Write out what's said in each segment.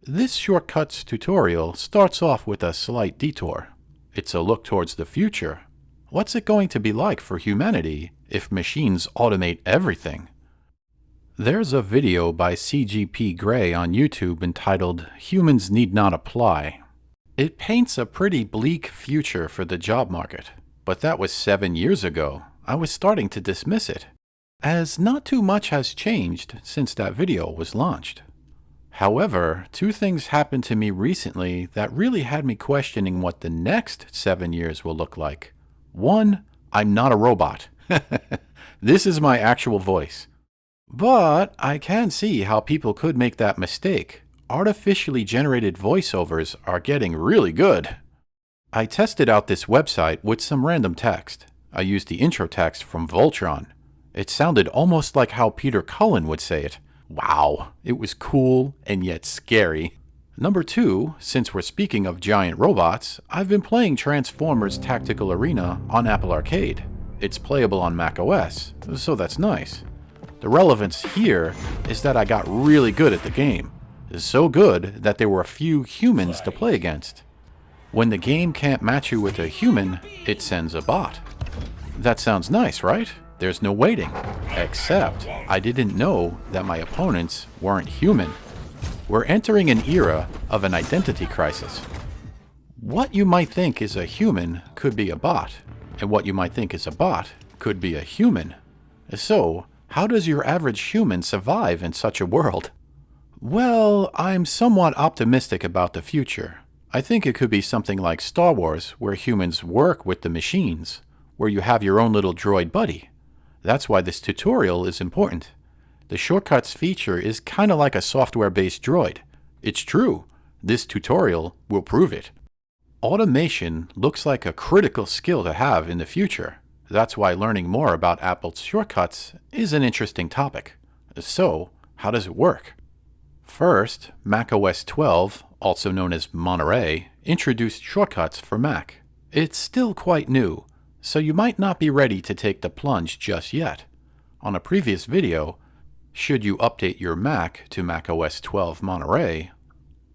This shortcuts tutorial starts off with a slight detour. It's a look towards the future. What's it going to be like for humanity if machines automate everything? There's a video by CGP Grey on YouTube entitled "Humans Need Not Apply." It paints a pretty bleak future for the job market, but that was 7 years ago. I was starting to dismiss it, as not too much has changed since that video was launched. However, two things happened to me recently that really had me questioning what the next 7 years will look like. One, I'm not a robot. This is my actual voice. But I can see how people could make that mistake. Artificially generated voiceovers are getting really good. I tested out this website with some random text. I used the intro text from Voltron. It sounded almost like how Peter Cullen would say it. Wow, it was cool and yet scary. Number two, since we're speaking of giant robots, I've been playing Transformers Tactical Arena on Apple Arcade. It's playable on macOS, so that's nice. The relevance here is that I got really good at the game. So good that there were a few humans to play against. When the game can't match you with a human, it sends a bot. That sounds nice, right? There's no waiting. Except, I didn't know that my opponents weren't human. We're entering an era of an identity crisis. What you might think is a human could be a bot, and what you might think is a bot could be a human. So, how does your average human survive in such a world? Well, I'm somewhat optimistic about the future. I think it could be something like Star Wars, where humans work with the machines, where you have your own little droid buddy. That's why this tutorial is important. The shortcuts feature is kind of like a software-based droid. It's true. This tutorial will prove it. Automation looks like a critical skill to have in the future. That's why learning more about Apple's shortcuts is an interesting topic. So, how does it work? First, macOS 12, also known as Monterey, introduced shortcuts for Mac. It's still quite new, so you might not be ready to take the plunge just yet. On a previous video, should you update your Mac to macOS 12 Monterey,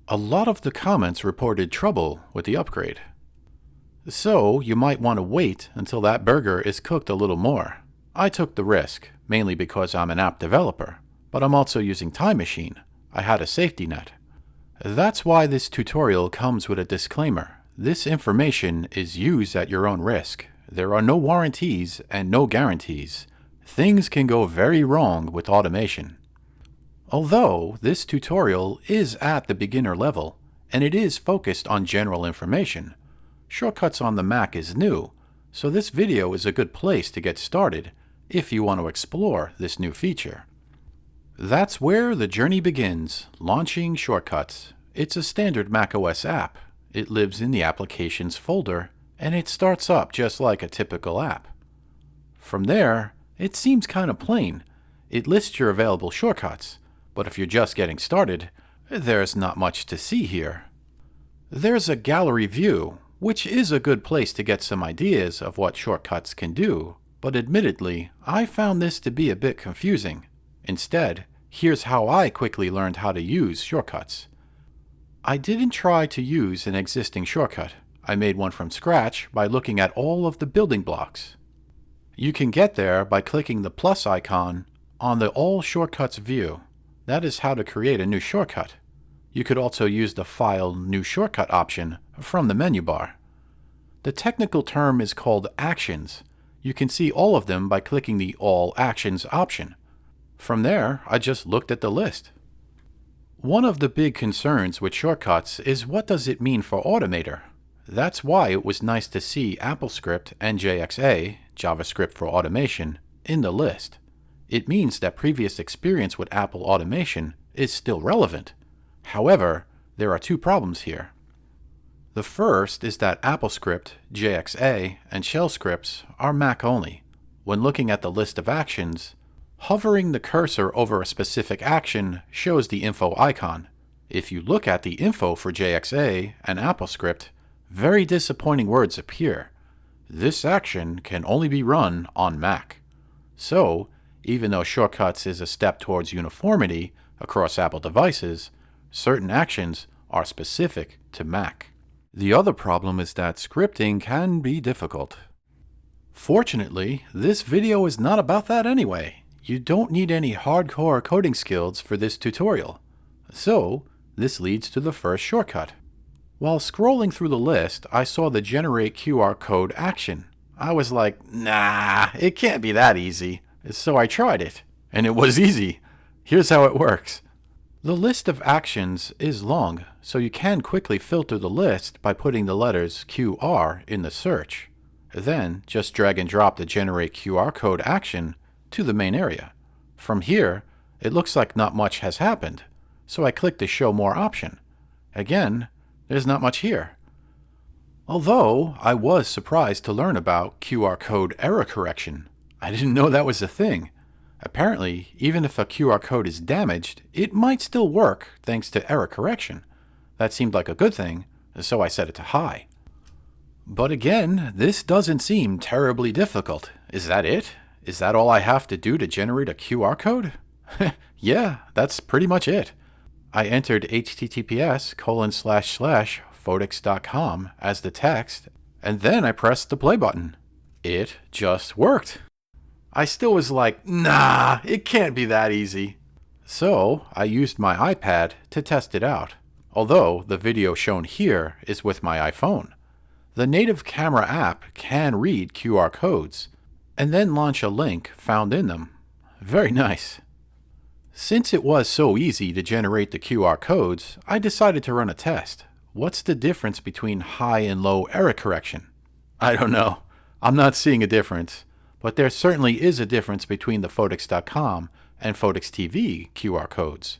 a lot of the comments reported trouble with the upgrade. So you might want to wait until that burger is cooked a little more. I took the risk, mainly because I'm an app developer, but I'm also using Time Machine. I had a safety net. That's why this tutorial comes with a disclaimer. This information is used at your own risk. There are no warranties and no guarantees. Things can go very wrong with automation. Although this tutorial is at the beginner level, and it is focused on general information, Shortcuts on the Mac is new, so this video is a good place to get started if you want to explore this new feature. That's where the journey begins, launching Shortcuts. It's a standard macOS app. It lives in the Applications folder, and it starts up just like a typical app. From there, it seems kind of plain. It lists your available shortcuts, but if you're just getting started, there's not much to see here. There's a gallery view, which is a good place to get some ideas of what shortcuts can do, but admittedly, I found this to be a bit confusing. Instead, here's how I quickly learned how to use shortcuts. I didn't try to use an existing shortcut. I made one from scratch by looking at all of the building blocks. You can get there by clicking the plus icon on the All Shortcuts view. That is how to create a new shortcut. You could also use the File New Shortcut option from the menu bar. The technical term is called Actions. You can see all of them by clicking the All Actions option. From there, I just looked at the list. One of the big concerns with shortcuts is what does it mean for Automator? That's why it was nice to see AppleScript and JXA, JavaScript for automation, in the list. It means that previous experience with Apple automation is still relevant. However, there are two problems here. The first is that AppleScript, JXA, and shell scripts are Mac only. When looking at the list of actions, hovering the cursor over a specific action shows the info icon. If you look at the info for JXA and AppleScript, very disappointing words appear. This action can only be run on Mac. So, even though Shortcuts is a step towards uniformity across Apple devices, Certain actions are specific to Mac. The other problem is that scripting can be difficult. Fortunately, this video is not about that anyway. You don't need any hardcore coding skills for this tutorial. So, this leads to the first shortcut. While scrolling through the list, I saw the Generate QR Code action. I was like, nah, it can't be that easy. So I tried it, and it was easy. Here's how it works. The list of actions is long, so you can quickly filter the list by putting the letters QR in the search. Then, just drag and drop the Generate QR Code action to the main area. From here, it looks like not much has happened, so I click the Show More option. Again, there's not much here. Although, I was surprised to learn about QR code error correction. I didn't know that was a thing. Apparently, even if a QR code is damaged, it might still work thanks to error correction. That seemed like a good thing, so I set it to high. But again, this doesn't seem terribly difficult. Is that it? Is that all I have to do to generate a QR code? Yeah, that's pretty much it. I entered https://photics.com as the text, and then I pressed the play button. It just worked. I still was like, nah, it can't be that easy. So I used my iPad to test it out, although the video shown here is with my iPhone. The native camera app can read QR codes, and then launch a link found in them. Very nice. Since it was so easy to generate the QR codes, I decided to run a test. What's the difference between high and low error correction? I don't know. I'm not seeing a difference, but there certainly is a difference between the Photics.com and Photics TV QR codes.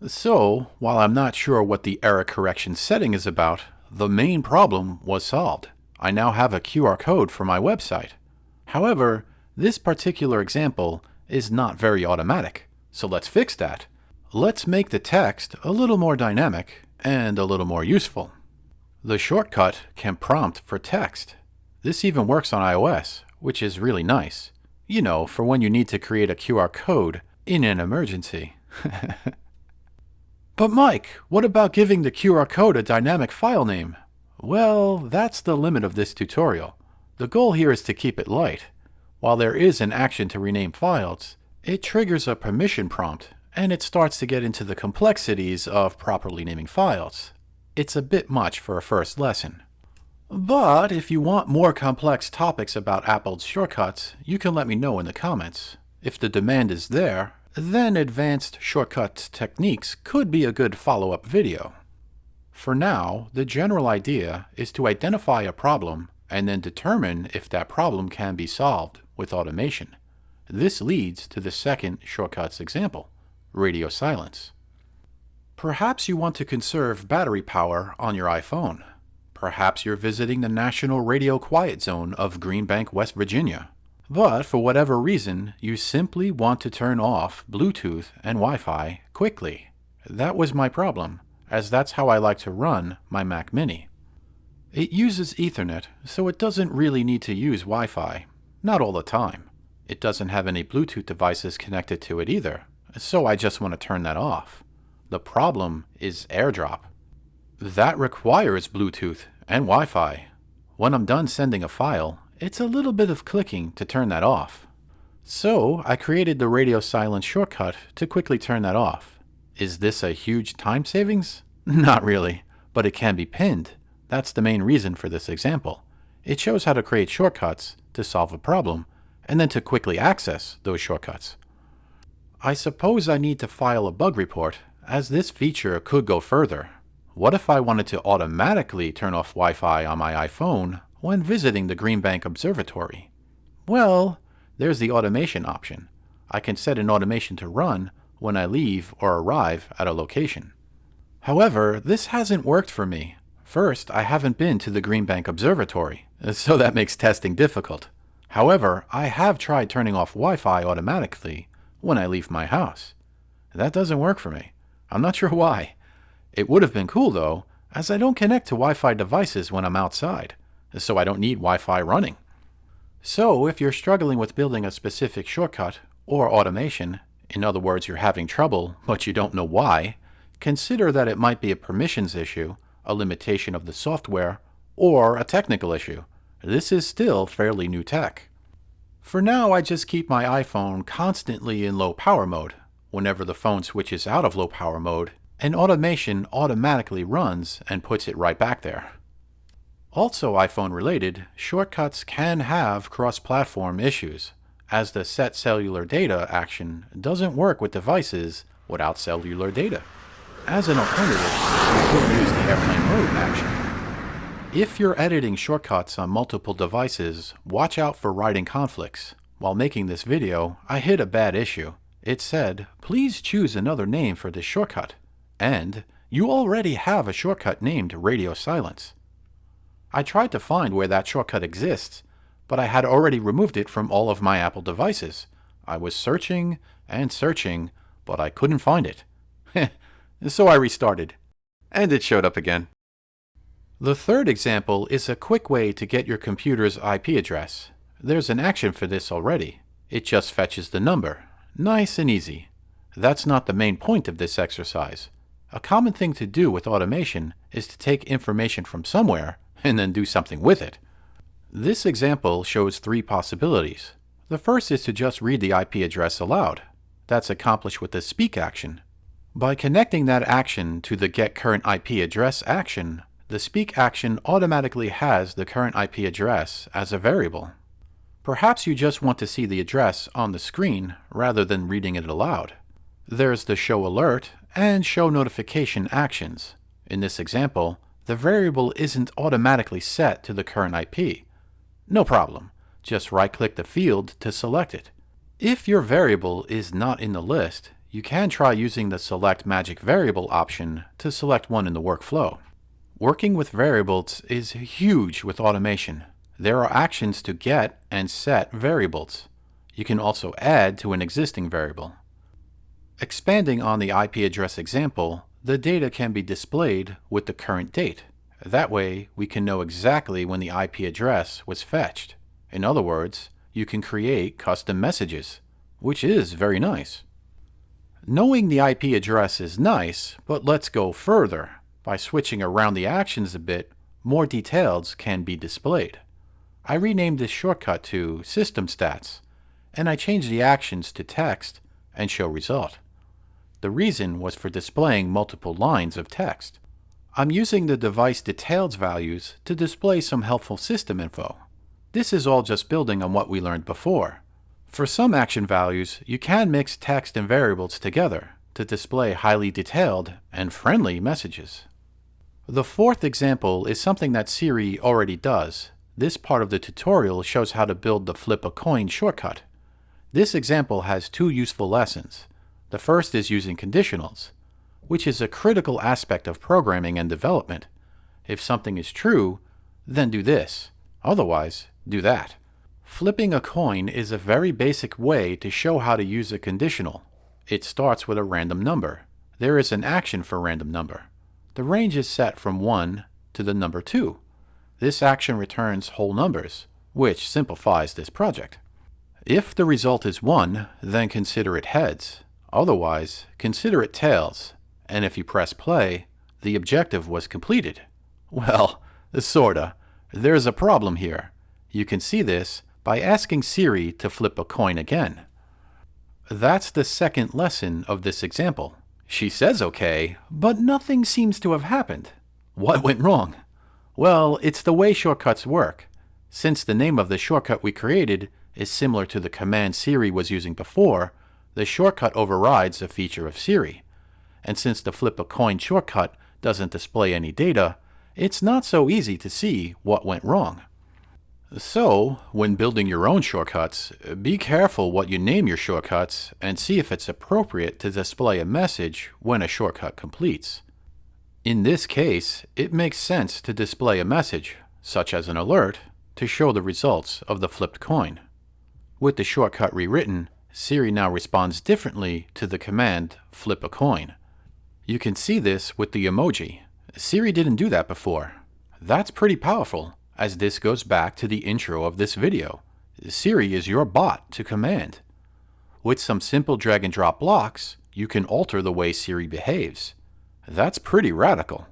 So, while I'm not sure what the error correction setting is about, the main problem was solved. I now have a QR code for my website. However, this particular example is not very automatic, so let's fix that. Let's make the text a little more dynamic and a little more useful. The shortcut can prompt for text. This even works on iOS, which is really nice. You know, for when you need to create a QR code in an emergency. But Mike, what about giving the QR code a dynamic file name? Well, that's the limit of this tutorial. The goal here is to keep it light. While there is an action to rename files, it triggers a permission prompt, and it starts to get into the complexities of properly naming files. It's a bit much for a first lesson. But if you want more complex topics about Apple's shortcuts, you can let me know in the comments. If the demand is there, then advanced shortcut techniques could be a good follow-up video. For now, the general idea is to identify a problem and then determine if that problem can be solved with automation. This leads to the second shortcuts example, radio silence. Perhaps you want to conserve battery power on your iPhone. Perhaps you're visiting the National Radio Quiet Zone of Green Bank, West Virginia. But for whatever reason, you simply want to turn off Bluetooth and Wi-Fi quickly. That was my problem, as that's how I like to run my Mac Mini. It uses Ethernet, so it doesn't really need to use Wi-Fi. Not all the time. It doesn't have any Bluetooth devices connected to it either, so I just want to turn that off. The problem is AirDrop. That requires Bluetooth and Wi-Fi. When I'm done sending a file, it's a little bit of clicking to turn that off. So I created the radio silence shortcut to quickly turn that off. Is this a huge time savings? Not really, but it can be pinned. That's the main reason for this example. It shows how to create shortcuts to solve a problem, and then to quickly access those shortcuts. I suppose I need to file a bug report, as this feature could go further. What if I wanted to automatically turn off Wi-Fi on my iPhone when visiting the Green Bank Observatory? Well, there's the automation option. I can set an automation to run when I leave or arrive at a location. However, this hasn't worked for me. First, I haven't been to the Green Bank Observatory, so that makes testing difficult. However, I have tried turning off Wi-Fi automatically when I leave my house. That doesn't work for me. I'm not sure why. It would have been cool though, as I don't connect to Wi-Fi devices when I'm outside, so I don't need Wi-Fi running. So if you're struggling with building a specific shortcut or automation, in other words you're having trouble but you don't know why, consider that it might be a permissions issue, a limitation of the software, or a technical issue. This is still fairly new tech. For now, I just keep my iPhone constantly in low power mode. Whenever the phone switches out of low power mode, an automation automatically runs and puts it right back there. Also iPhone related, shortcuts can have cross-platform issues, as the set cellular data action doesn't work with devices without cellular data. As an alternative, you could use the airplane mode action. If you're editing shortcuts on multiple devices, watch out for writing conflicts. While making this video, I hit a bad issue. It said, please choose another name for this shortcut. And you already have a shortcut named Radio Silence. I tried to find where that shortcut exists, but I had already removed it from all of my Apple devices. I was searching and searching, but I couldn't find it. So I restarted, and it showed up again. The third example is a quick way to get your computer's IP address. There's an action for this already. It just fetches the number. Nice and easy. That's not the main point of this exercise. A common thing to do with automation is to take information from somewhere and then do something with it. This example shows three possibilities. The first is to just read the IP address aloud. That's accomplished with the speak action. By connecting that action to the get current IP address action, the speak action automatically has the current IP address as a variable. Perhaps you just want to see the address on the screen rather than reading it aloud. There's the show alert and show notification actions. In this example, the variable isn't automatically set to the current IP. No problem. Just right-click the field to select it. If your variable is not in the list, you can try using the Select Magic Variable option to select one in the workflow. Working with variables is huge with automation. There are actions to get and set variables. You can also add to an existing variable. Expanding on the IP address example, the data can be displayed with the current date. That way, we can know exactly when the IP address was fetched. In other words, you can create custom messages, which is very nice. Knowing the IP address is nice, but let's go further. By switching around the actions a bit, more details can be displayed. I renamed this shortcut to System Stats, and I changed the actions to text and show result. The reason was for displaying multiple lines of text. I'm using the device details values to display some helpful system info. This is all just building on what we learned before. For some action values, you can mix text and variables together to display highly detailed and friendly messages. The fourth example is something that Siri already does. This part of the tutorial shows how to build the flip a coin shortcut. This example has two useful lessons. The first is using conditionals, which is a critical aspect of programming and development. If something is true, then do this. Otherwise, do that. Flipping a coin is a very basic way to show how to use a conditional. It starts with a random number. There is an action for random number. The range is set from 1 to the number 2. This action returns whole numbers, which simplifies this project. If the result is 1, then consider it heads. Otherwise, consider it tails. And if you press play, the objective was completed. Well, sorta. There's a problem here. You can see this by asking Siri to flip a coin again. That's the second lesson of this example. She says okay, but nothing seems to have happened. What went wrong? Well, it's the way shortcuts work. Since the name of the shortcut we created is similar to the command Siri was using before, the shortcut overrides a feature of Siri. And since the flip a coin shortcut doesn't display any data, it's not so easy to see what went wrong. So, when building your own shortcuts, be careful what you name your shortcuts and see if it's appropriate to display a message when a shortcut completes. In this case, it makes sense to display a message, such as an alert, to show the results of the flipped coin. With the shortcut rewritten, Siri now responds differently to the command flip a coin. You can see this with the emoji. Siri didn't do that before. That's pretty powerful, as this goes back to the intro of this video. Siri is your bot to command. With some simple drag and drop blocks, you can alter the way Siri behaves. That's pretty radical.